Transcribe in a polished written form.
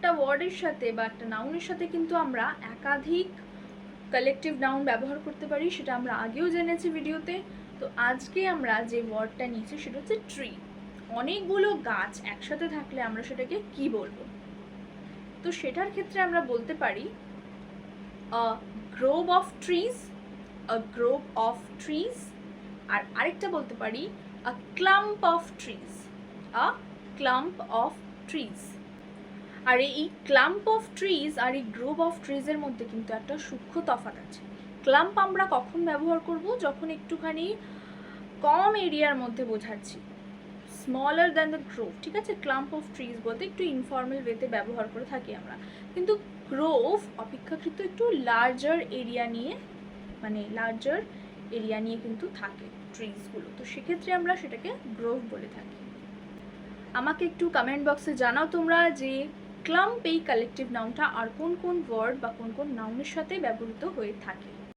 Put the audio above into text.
একটা ওয়ার্ডের সাথে বা একটা নাউনের সাথে কিন্তু আমরা একাধিক কালেকটিভ নাউন ব্যবহার করতে পারি, সেটা আমরা আগেও জেনেছি ভিডিওতে। তো আজকে আমরা যে ওয়ার্ডটা নিয়েছি সেটা হচ্ছে ট্রি। অনেকগুলো গাছ একসাথে থাকলে আমরা সেটাকে কি বলবো? তো সেটার ক্ষেত্রে আমরা বলতে পারি a grove of trees, a grove of trees. আর আরেকটা বলতে পারি a clump of trees, a clump of trees. আর এই ক্লাম্প অফ ট্রিজ আর এই গ্রোভ অফ ট্রিজের মধ্যে কিন্তু একটা সূক্ষ্ম তফাৎ আছে। ক্লাম্প আমরা কখন ব্যবহার করব? যখন একটুখানি কম এরিয়ার মধ্যে বোঝাচ্ছি, স্মলার দ্যান দ্য গ্রোভ, ঠিক আছে? ক্লাম্প অফ ট্রিজ বলতে একটু ইনফর্মাল ওয়েতে ব্যবহার করে থাকি আমরা, কিন্তু গ্রোভ অপেক্ষাকৃত একটু লার্জার এরিয়া নিয়ে, মানে লার্জার এরিয়া নিয়ে কিন্তু থাকে ট্রিজগুলো। তো সেক্ষেত্রে আমরা সেটাকে গ্রোভ বলে থাকি। আমাকে একটু কমেন্ট বক্সে জানাও তোমরা যে ক্লাম্প এই কালেকটিভ নাউনটা আর কোন কোন ওয়ার্ড বা কোন কোন নাউনের সাথে ব্যবহৃত হয়ে থাকে।